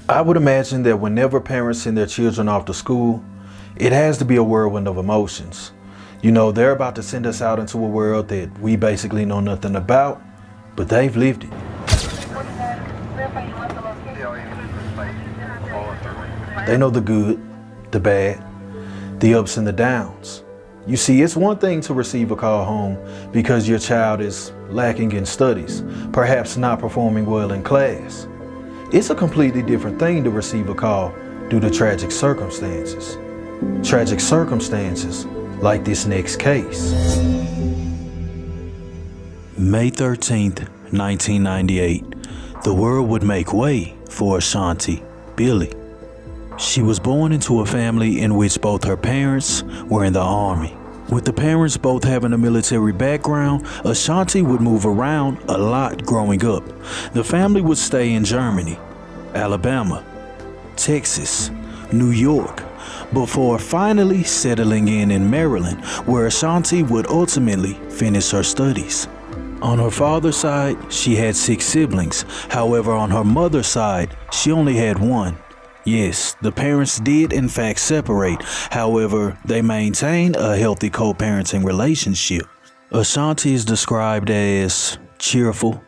I would imagine that whenever parents send their children off to school, it has to be a whirlwind of emotions. You know, they're about to send us out into a world that we basically know nothing about, but they've lived it. They know the good, the bad, the ups and the downs. You see, it's one thing to receive a call home because your child is lacking in studies, perhaps not performing well in class. It's a completely different thing to receive a call due to tragic circumstances. Tragic circumstances like this next case. May 13th, 1998. The world would make way for Ashanti, Billy. She was born into a family in which both her parents were in the army. With the parents both having a military background, Ashanti would move around a lot growing up. The family would stay in Germany, Alabama, Texas, New York, before finally settling in Maryland, where Ashanti would ultimately finish her studies. On her father's side, she had 6 siblings. However, on her mother's side, she only had 1. Yes, the parents did in fact separate. However, they maintained a healthy co-parenting relationship. Ashanti is described as cheerful.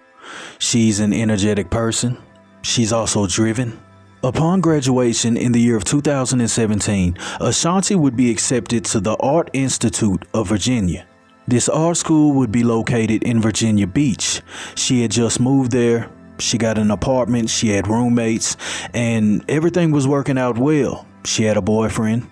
She's an energetic person. She's also driven. Upon graduation in the year of 2017, Ashanti would be accepted to the Art Institute of Virginia. This art school would be located in Virginia Beach. She had just moved there. She got an apartment, she had roommates, and everything was working out well. She had a boyfriend,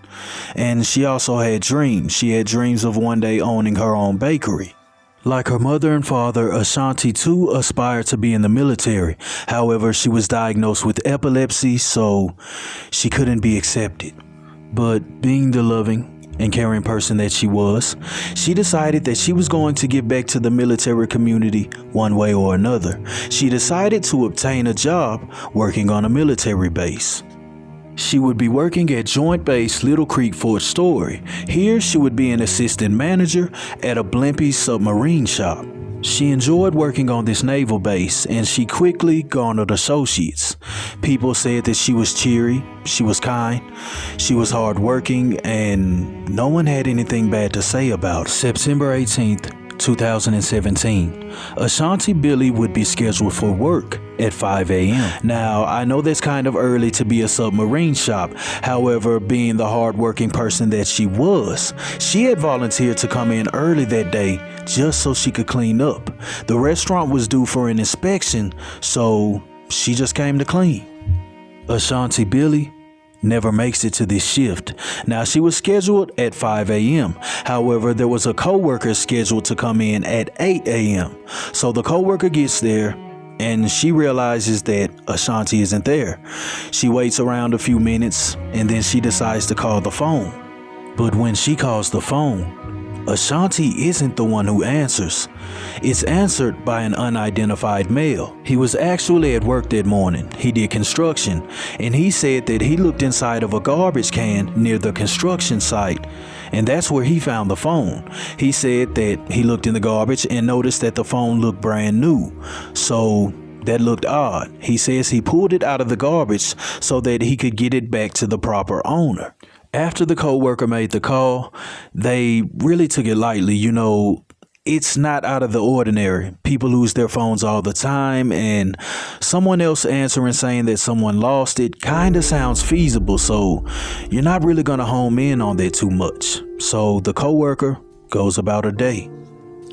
and she also had dreams. She had dreams of one day owning her own bakery. Like her mother and father, Ashanti too aspired to be in the military. However, she was diagnosed with epilepsy, so she couldn't be accepted. But being the loving and caring person that she was, she decided that she was going to give back to the military community one way or another. She decided to obtain a job working on a military base. She would be working at Joint Base Little Creek Fort Story. Here she would be an assistant manager at a Blimpie submarine shop. She enjoyed working on this naval base, and she quickly garnered associates. People said that she was cheery, she was kind, she was hardworking, and no one had anything bad to say about her. September 18th, 2017, Ashanti Billy would be scheduled for work at 5 a.m. Now, I know that's kind of early to be a submarine shop. However, being the hardworking person that she was, she had volunteered to come in early that day just so she could clean up. The restaurant was due for an inspection, so she just came to clean. Ashanti Billy never makes it to this shift. Now, she was scheduled at 5 a.m. However, there was a co-worker scheduled to come in at 8 a.m. So the co-worker gets there and she realizes that Ashanti isn't there. She waits around a few minutes and then she decides to call the phone. But when she calls the phone, Ashanti isn't the one who answers. It's answered by an unidentified male. He was actually at work that morning. He did construction, and he said that he looked inside of a garbage can near the construction site, and that's where he found the phone. He said that he looked in the garbage and noticed that the phone looked brand new. So that looked odd. He says he pulled it out of the garbage so that he could get it back to the proper owner. After the co-worker made the call, they really took it lightly. You know, it's not out of the ordinary. People lose their phones all the time, and someone else answering saying that someone lost it kind of sounds feasible, so you're not really going to home in on that too much. So the co-worker goes about her day.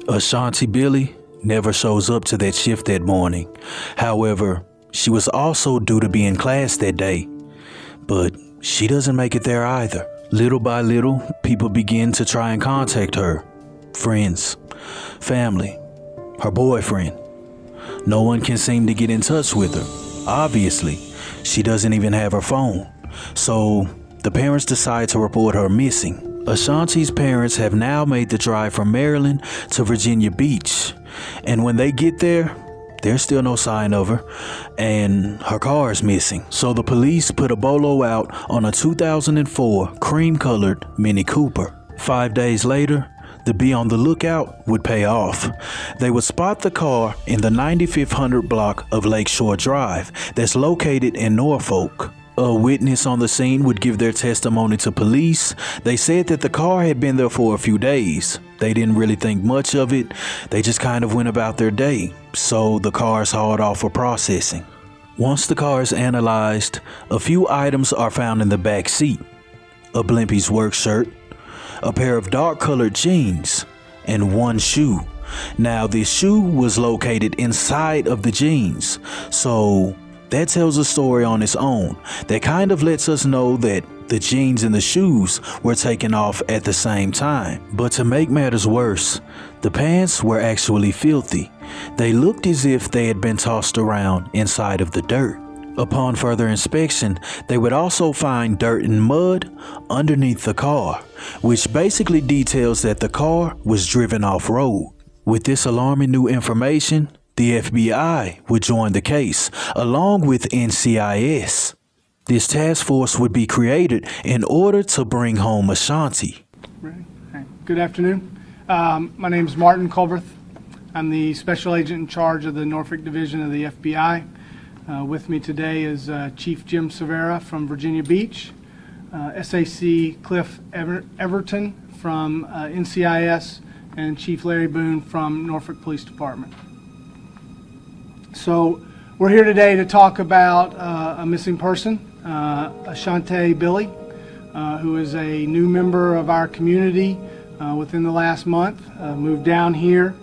Ashanti Billy never shows up to that shift that morning. However, she was also due to be in class that day, but she doesn't make it there either. Little by little, people begin to try and contact her. Friends, family, her boyfriend. No one can seem to get in touch with her. Obviously, she doesn't even have her phone. So the parents decide to report her missing. Ashanti's parents have now made the drive from Maryland to Virginia Beach. And when they get there, there's still no sign of her, and her car is missing. So the police put a bolo out on a 2004 cream-colored Mini Cooper. 5 days later, To be on the lookout would pay off. They would spot the car in the 9500 block of Lakeshore Drive that's located in Norfolk. A witness on the scene would give their testimony to police. They said that the car had been there for a few days. They didn't really think much of it. They just kind of went about their day. So the car is hauled off for processing. Once the car is analyzed, a few items are found in the back seat. A Blimpie's work shirt, a pair of dark-colored jeans, and one shoe. Now, this shoe was located inside of the jeans, so that tells a story on its own. That kind of lets us know that the jeans and the shoes were taken off at the same time. But to make matters worse, the pants were actually filthy. They looked as if they had been tossed around inside of the dirt. Upon further inspection, they would also find dirt and mud underneath the car, which basically details that the car was driven off-road. With this alarming new information, the FBI would join the case, along with NCIS. This task force would be created in order to bring home Ashanti. Good afternoon. My name is Martin Culberth. I'm the Special Agent in charge of the Norfolk Division of the FBI. With me today is Chief Jim Severa from Virginia Beach, SAC Cliff Everton from NCIS, and Chief Larry Boone from Norfolk Police Department. So we're here today to talk about a missing person, Ashanti Billy, who is a new member of our community within the last month, moved down here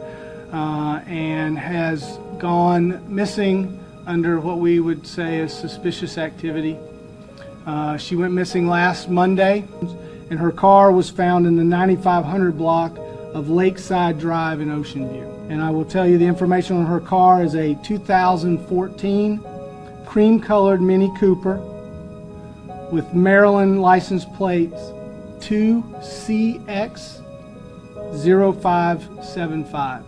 and has gone missing under what we would say is suspicious activity. She went missing last Monday, and her car was found in the 9500 block of Lakeside Drive in Ocean View. And I will tell you the information on her car is a 2014 cream-colored Mini Cooper with Maryland license plates 2CX0575.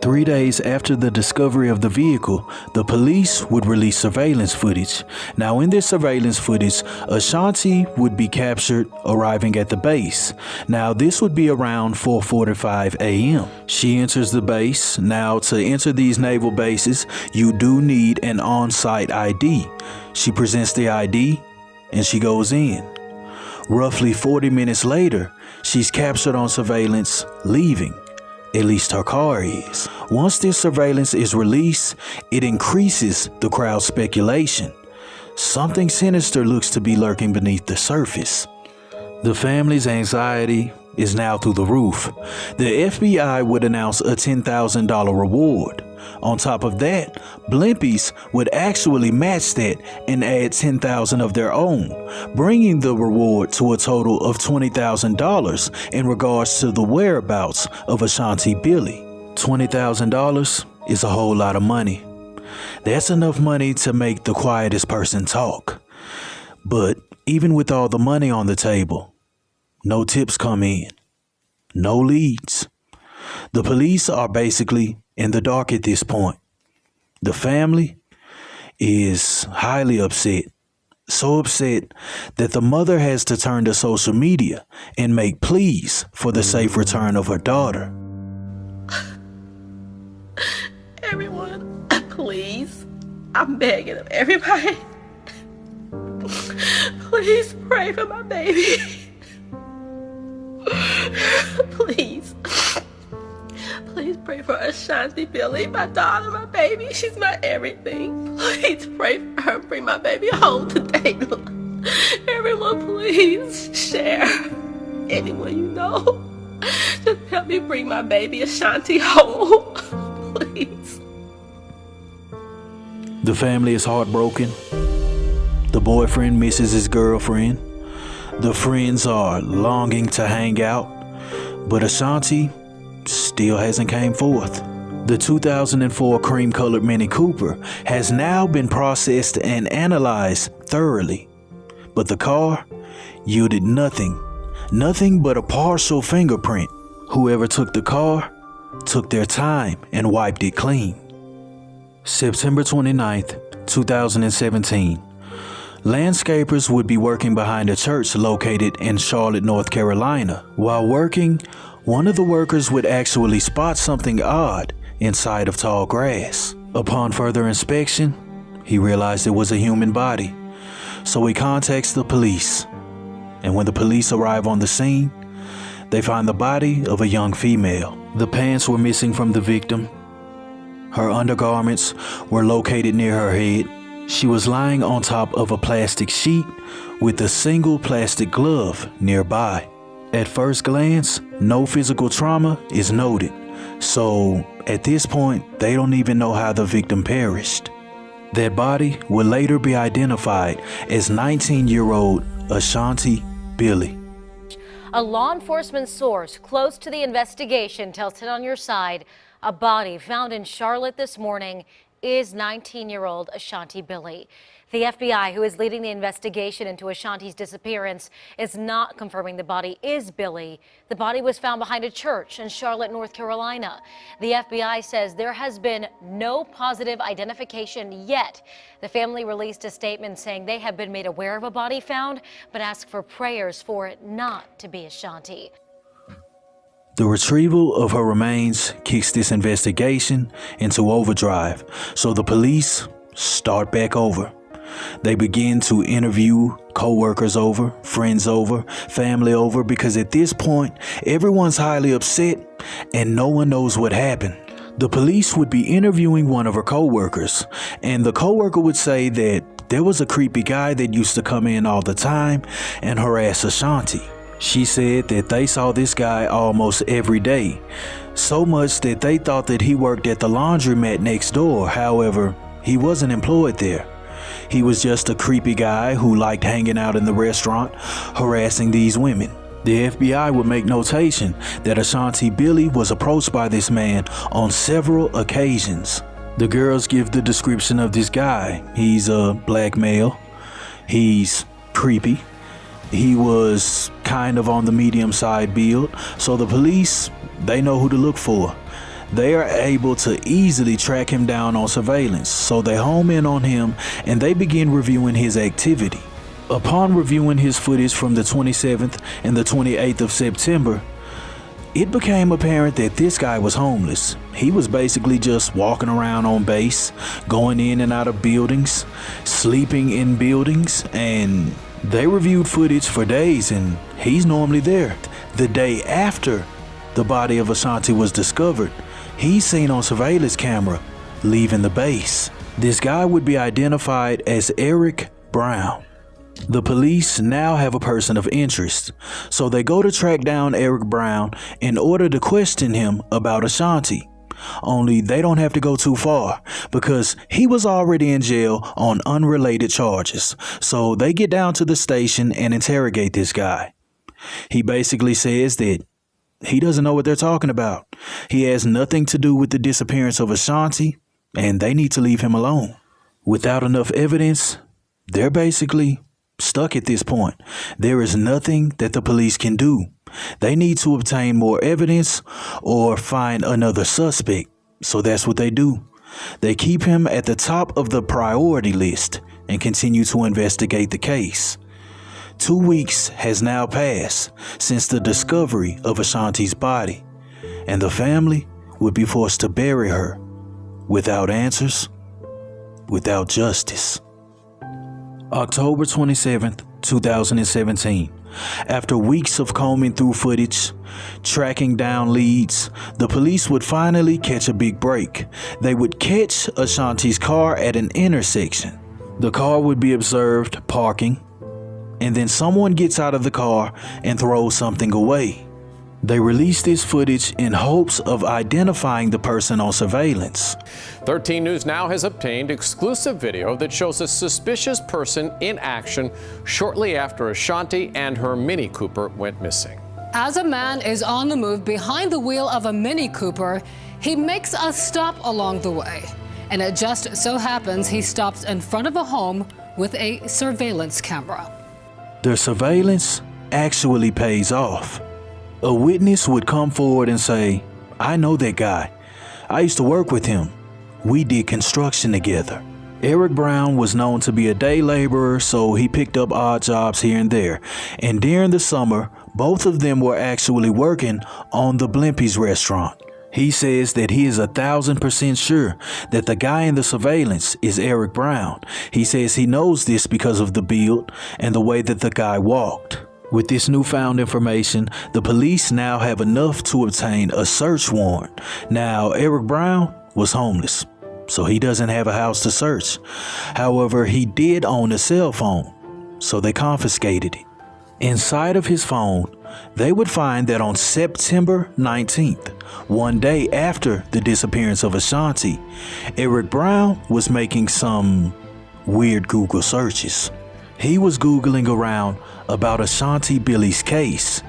3 days after the discovery of the vehicle, the police would release surveillance footage. Now, in this surveillance footage, Ashanti would be captured arriving at the base. Now, this would be around 4:45 a.m. She enters the base. Now, to enter these naval bases, you do need an on-site ID. She presents the ID and she goes in. Roughly 40 minutes later, she's captured on surveillance, leaving. At least her car is. Once this surveillance is released, it increases the crowd's speculation. Something sinister looks to be lurking beneath the surface. The family's anxiety is now through the roof. The FBI would announce a $10,000 reward. On top of that, Blimpies would actually match that and add $10,000 of their own, bringing the reward to a total of $20,000 in regards to the whereabouts of Ashanti Billy. $20,000 is a whole lot of money. That's enough money to make the quietest person talk. But even with all the money on the table, no tips come in, no leads. The police are basically in the dark at this point. The family is highly upset, so upset that the mother has to turn to social media and make pleas for the safe return of her daughter. Everyone, please, I'm begging of everybody, please pray for my baby. Please. Please pray for Ashanti Billy, my daughter, my baby. She's my everything. Please pray for her. Bring my baby home today. Everyone, please share. Anyone you know, just help me bring my baby Ashanti home. Please. The family is heartbroken. The boyfriend misses his girlfriend. The friends are longing to hang out, but Ashanti still hasn't came forth. The 2004 cream-colored Mini Cooper has now been processed and analyzed thoroughly, but the car yielded nothing but a partial fingerprint. Whoever took the car took their time and wiped it clean. September 29th, 2017. Landscapers would be working behind a church located in Charlotte, North Carolina. While working, One of the workers would actually spot something odd inside of tall grass. Upon further inspection, he realized it was a human body. So he contacts the police. And when the police arrive on the scene, they find the body of a young female. The pants were missing from the victim. Her undergarments were located near her head. She was lying on top of a plastic sheet with a single plastic glove nearby. At first glance, no physical trauma is noted. So at this point, they don't even know how the victim perished. That body would later be identified as 19-year-old Ashanti Billy. A law enforcement source close to the investigation tells it on your side a body found in Charlotte this morning is 19-year-old Ashanti Billy. The FBI, who is leading the investigation into Ashanti's disappearance, is not confirming the body is Billy. The body was found behind a church in Charlotte, North Carolina. The FBI says there has been no positive identification yet. The family released a statement saying they have been made aware of a body found, but ask for prayers for it not to be Ashanti. The retrieval of her remains kicks this investigation into overdrive, so the police start back over. They begin to interview co-workers over, friends over, family over, because at this point, everyone's highly upset and no one knows what happened. The police would be interviewing one of her co-workers, and the co-worker would say that there was a creepy guy that used to come in all the time and harass Ashanti. She said that they saw this guy almost every day, so much that they thought that he worked at the laundromat next door. However, he wasn't employed there. He was just a creepy guy who liked hanging out in the restaurant, harassing these women. The FBI would make notation that Ashanti Billy was approached by this man on several occasions. The girls give the description of this guy. He's a black male. He's creepy. He was kind of on the medium side build, so the police, they know who to look for. They are able to easily track him down on surveillance, so they home in on him and they begin reviewing his activity. Upon reviewing his footage from the 27th and the 28th of September, it became apparent that this guy was homeless. He was basically just walking around on base, going in and out of buildings, sleeping in buildings, and they reviewed footage for days and he's normally there. The day after the body of Ashanti was discovered, he's seen on surveillance camera leaving the base. This guy would be identified as Eric Brown. The police now have a person of interest, so they go to track down Eric Brown in order to question him about Ashanti. Only they don't have to go too far because he was already in jail on unrelated charges. So they get down to the station and interrogate this guy. He basically says that he doesn't know what they're talking about. He has nothing to do with the disappearance of Ashanti, and they need to leave him alone. Without enough evidence, they're basically stuck at this point. There is nothing that the police can do. They need to obtain more evidence or find another suspect. So that's what they do. They keep him at the top of the priority list and continue to investigate the case. 2 weeks has now passed since the discovery of Ashanti's body, and the family would be forced to bury her without answers, without justice. October 27th, 2017. After weeks of combing through footage, tracking down leads, the police would finally catch a big break. They would catch Ashanti's car at an intersection. The car would be observed parking, and then someone gets out of the car and throws something away. They released this footage in hopes of identifying the person on surveillance. 13 News Now has obtained exclusive video that shows a suspicious person in action shortly after Ashanti and her Mini Cooper went missing. As a man is on the move behind the wheel of a Mini Cooper, he makes a stop along the way. And it just so happens he stops in front of a home with a surveillance camera. Their surveillance actually pays off. A witness would come forward and say, "I know that guy. I used to work with him. We did construction together." Eric Brown was known to be a day laborer, so he picked up odd jobs here and there. And during the summer, Both of them were actually working on the Blimpie's restaurant. He says that he is 1,000% sure that the guy in the surveillance is Eric Brown. He says he knows this because of the build and the way that the guy walked. With this newfound information, the police now have enough to obtain a search warrant. Now, Eric Brown was homeless, so he doesn't have a house to search. However, he did own a cell phone, so they confiscated it. Inside of his phone, they would find that on September 19th, one day after the disappearance of Ashanti, Eric Brown was making some weird Google searches. He was Googling around about Ashanti Billy's case.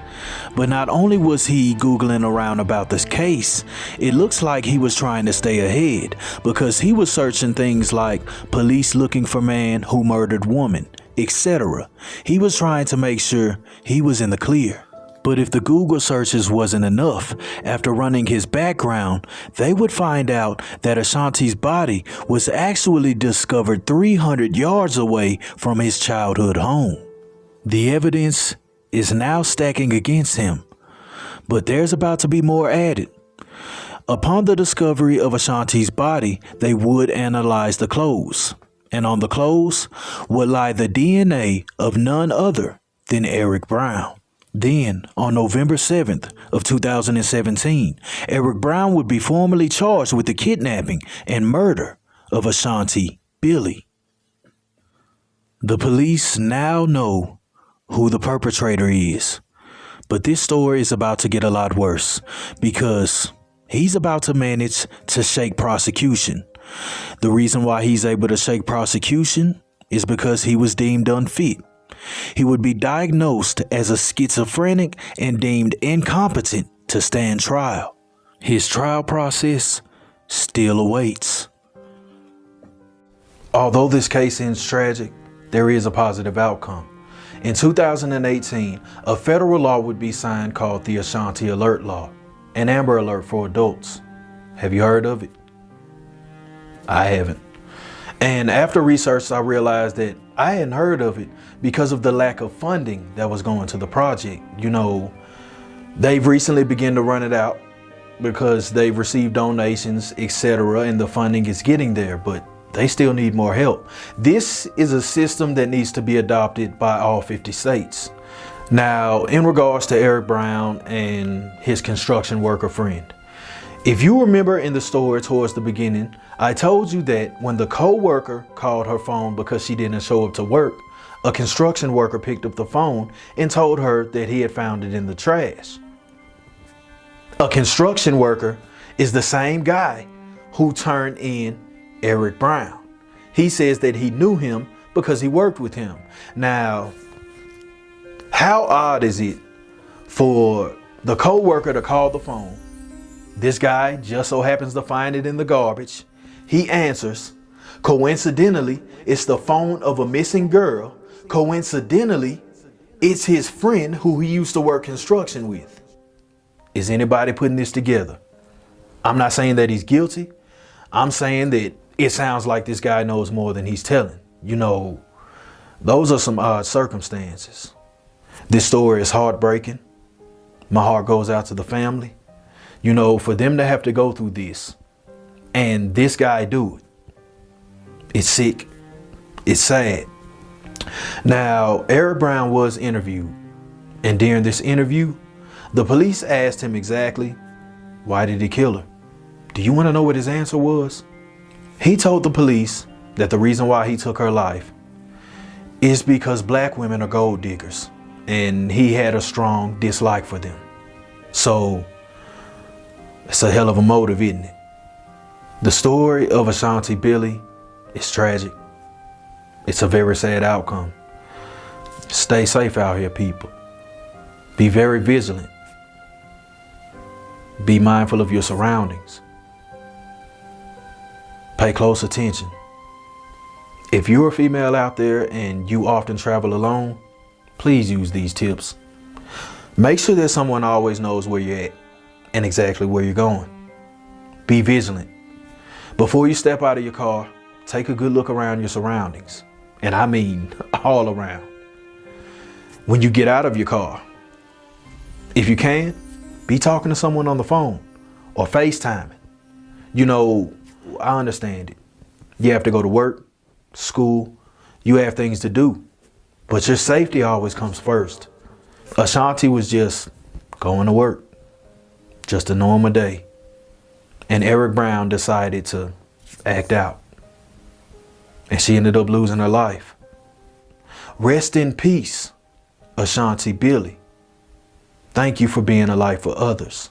But not only was he Googling around about this case, it looks like he was trying to stay ahead because he was searching things like police looking for man who murdered woman, etc. He was trying to make sure he was in the clear. But if the Google searches wasn't enough, after running his background, they would find out that Ashanti's body was actually discovered 300 yards away from his childhood home. The evidence is now stacking against him, but there's about to be more added. Upon the discovery of Ashanti's body, they would analyze the clothes, and on the clothes would lie the DNA of none other than Eric Brown. Then, on November 7th of 2017, Eric Brown would be formally charged with the kidnapping and murder of Ashanti Billy. The police now know who the perpetrator is, but this story is about to get a lot worse because he's about to manage to shake prosecution. The reason why he's able to shake prosecution is because he was deemed unfit. He would be diagnosed as a schizophrenic and deemed incompetent to stand trial. His trial process still awaits. Although this case ends tragic, there is a positive outcome. In 2018, a federal law would be signed called the Ashanti Alert Law, an Amber Alert for adults. Have you heard of it? I haven't. And after research, I realized that I hadn't heard of it because of the lack of funding that was going to the project. You know, they've recently begun to run it out because they've received donations, etc., and the funding is getting there, but they still need more help. This is a system that needs to be adopted by all 50 states. Now, in regards to Eric Brown and his construction worker friend, if you remember in the story towards the beginning, I told you that when the co-worker called her phone because she didn't show up to work, a construction worker picked up the phone and told her that he had found it in the trash. A construction worker is the same guy who turned in Eric Brown. He says that he knew him because he worked with him. Now, how odd is it for the co-worker to call the phone? This guy just so happens to find it in the garbage. He answers. Coincidentally, it's the phone of a missing girl. Coincidentally, it's his friend who he used to work construction with. Is anybody putting this together? I'm not saying that he's guilty. I'm saying that it sounds like this guy knows more than he's telling. You know, those are some odd circumstances. This story is heartbreaking. My heart goes out to the family. You know, for them to have to go through this and this guy do it, it's sick. It's sad. Now, Eric Brown was interviewed, and during this interview, the police asked him exactly, why did he kill her? Do you want to know what his answer was? He told the police that the reason why he took her life is because black women are gold diggers, and he had a strong dislike for them. So, it's a hell of a motive, isn't it? The story of Ashanti Billy is tragic. It's a very sad outcome. Stay safe out here, people. Be very vigilant. Be mindful of your surroundings. Pay close attention. If you're a female out there and you often travel alone, please use these tips. Make sure that someone always knows where you're at and exactly where you're going. Be vigilant. Before you step out of your car, take a good look around your surroundings. And I mean all around. When you get out of your car, If you can, be talking to someone on the phone or FaceTiming. You know, I understand it. You have to go to work, school, you have things to do. But your safety always comes first. Ashanti was just going to work. Just a normal day. And Eric Brown decided to act out. And she ended up losing her life. Rest in peace, Ashanti Billy. Thank you for being a light for others.